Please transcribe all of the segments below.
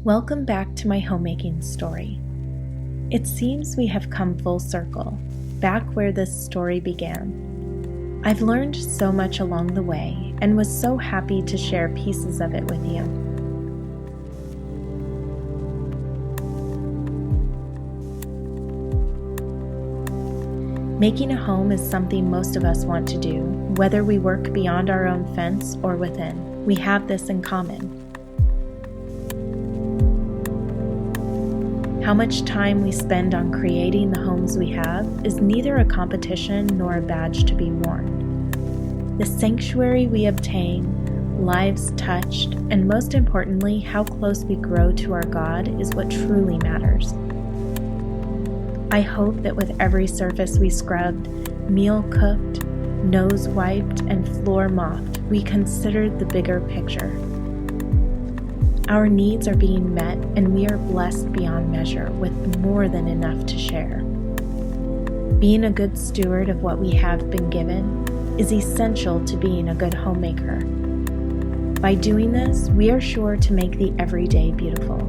Welcome back to my homemaking story. It seems we have come full circle, back where this story began. I've learned so much along the way and was so happy to share pieces of it with you. Making a home is something most of us want to do, whether we work beyond our own fence or within. We have this in common. How much time we spend on creating the homes we have is neither a competition nor a badge to be worn. The sanctuary we obtain, lives touched, and most importantly, how close we grow to our God is what truly matters. I hope that with every surface we scrubbed, meal cooked, nose wiped, and floor mopped, we considered the bigger picture. Our needs are being met, and we are blessed beyond measure with more than enough to share. Being a good steward of what we have been given is essential to being a good homemaker. By doing this, we are sure to make the everyday beautiful.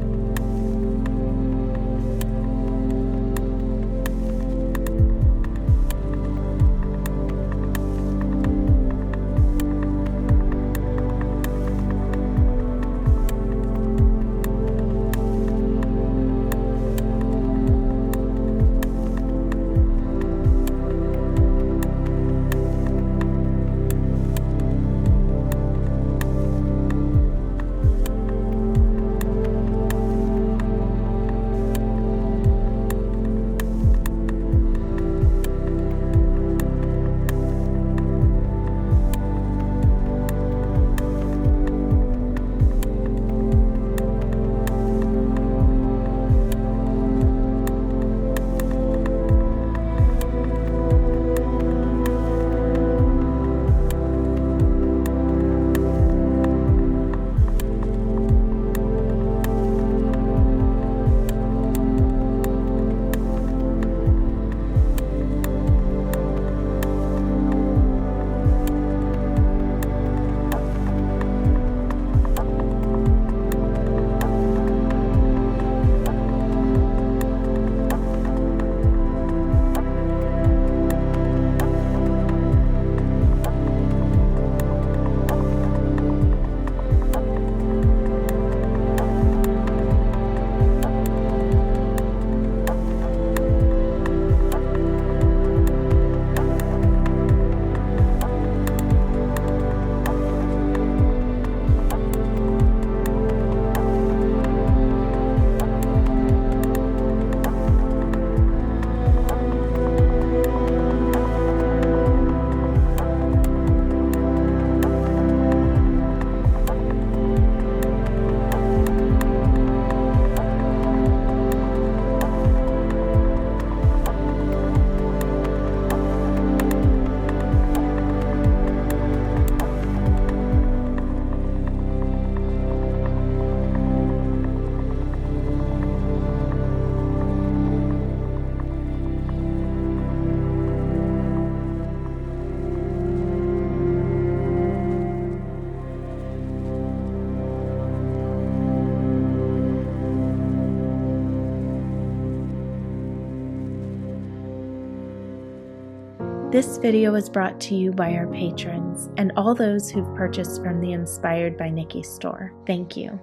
This video is brought to you by our patrons and all those who've purchased from the Inspired by Nikki store. Thank you.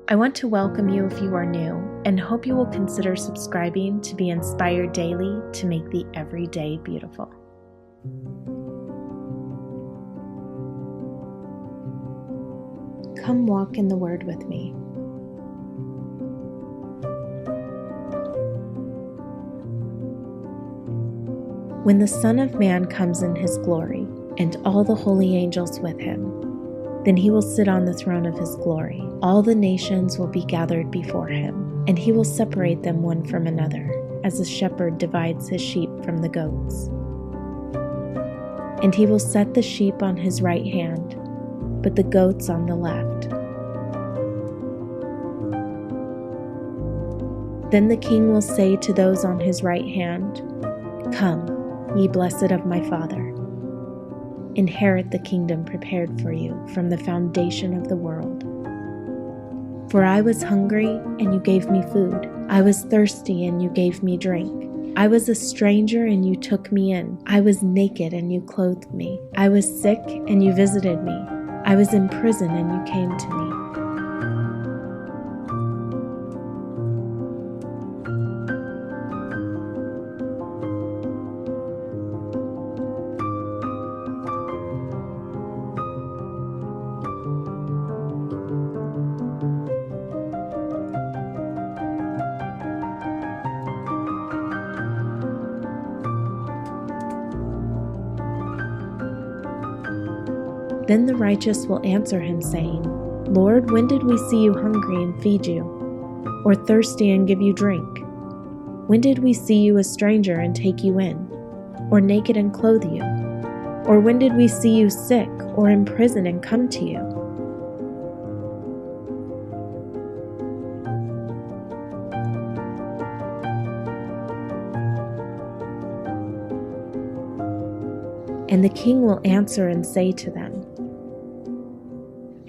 I want to welcome you if you are new and hope you will consider subscribing to be inspired daily to make the everyday beautiful. Come walk in the Word with me. When the Son of Man comes in his glory, and all the holy angels with him, then he will sit on the throne of his glory. All the nations will be gathered before him, and he will separate them one from another, as a shepherd divides his sheep from the goats. And he will set the sheep on his right hand, but the goats on the left. Then the king will say to those on his right hand, "Come, ye blessed of my Father, inherit the kingdom prepared for you from the foundation of the world. For I was hungry, and you gave me food. I was thirsty, and you gave me drink. I was a stranger, and you took me in. I was naked, and you clothed me. I was sick, and you visited me. I was in prison, and you came to me. Then the righteous will answer him, saying, Lord, when did we see you hungry and feed you, or thirsty and give you drink? When did we see you a stranger and take you in, or naked and clothe you? Or when did we see you sick or in prison and come to you? And the king will answer and say to them,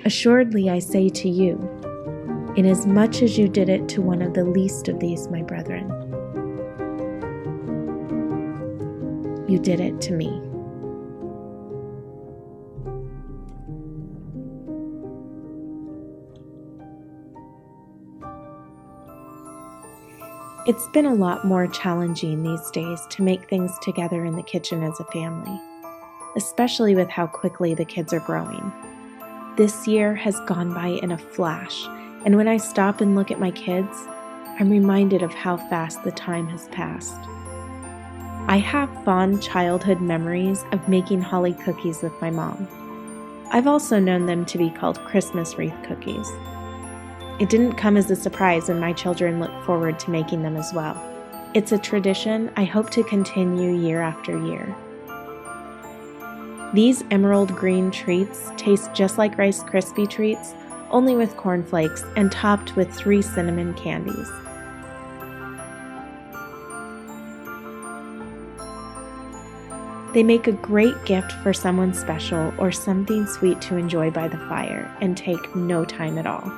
Assuredly I say to you, inasmuch as you did it to one of the least of these, my brethren, you did it to me. It's been a lot more challenging these days to make things together in the kitchen as a family, especially with how quickly the kids are growing. This year has gone by in a flash, and when I stop and look at my kids, I'm reminded of how fast the time has passed. I have fond childhood memories of making holly cookies with my mom. I've also known them to be called Christmas wreath cookies. It didn't come as a surprise when my children look forward to making them as well. It's a tradition I hope to continue year after year. These emerald green treats taste just like Rice Krispie treats, only with cornflakes and topped with 3 cinnamon candies. They make a great gift for someone special or something sweet to enjoy by the fire and take no time at all.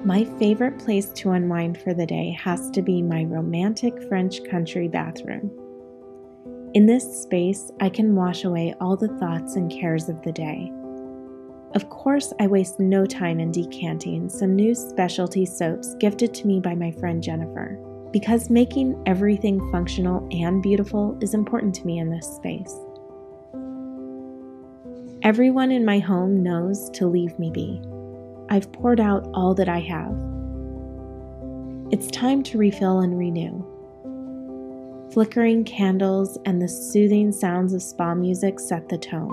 My favorite place to unwind for the day has to be my romantic French country bathroom. In this space, I can wash away all the thoughts and cares of the day. Of course, I waste no time in decanting some new specialty soaps gifted to me by my friend Jennifer, because making everything functional and beautiful is important to me in this space. Everyone in my home knows to leave me be. I've poured out all that I have. It's time to refill and renew. Flickering candles and the soothing sounds of spa music set the tone.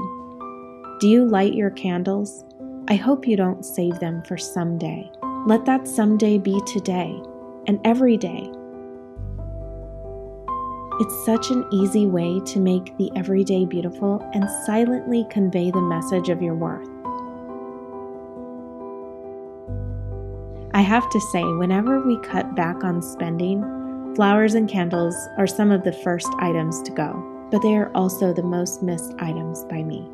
Do you light your candles? I hope you don't save them for someday. Let that someday be today and every day. It's such an easy way to make the everyday beautiful and silently convey the message of your worth. I have to say, whenever we cut back on spending, flowers and candles are some of the first items to go, but they are also the most missed items by me.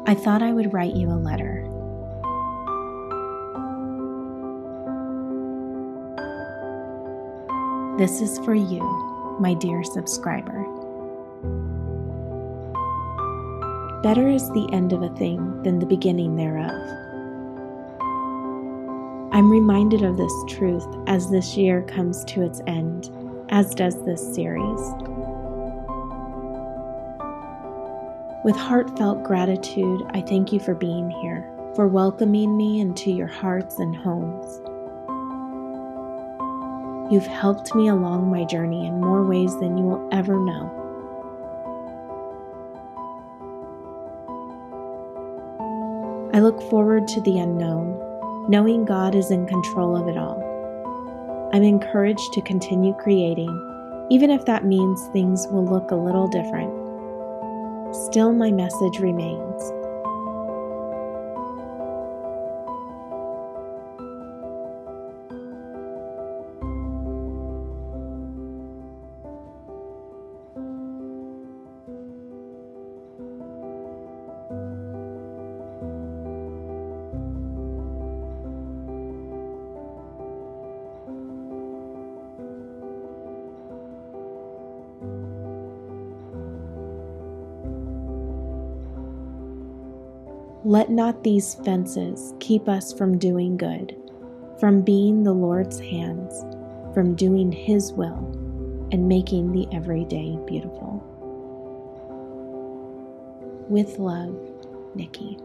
I thought I would write you a letter. This is for you, my dear subscriber. Better is the end of a thing than the beginning thereof. I'm reminded of this truth as this year comes to its end, as does this series. With heartfelt gratitude, I thank you for being here, for welcoming me into your hearts and homes. You've helped me along my journey in more ways than you will ever know. I look forward to the unknown, knowing God is in control of it all. I'm encouraged to continue creating, even if that means things will look a little different. Still, my message remains. Let not these fences keep us from doing good, from being the Lord's hands, from doing His will, and making the everyday beautiful. With love, Nikki.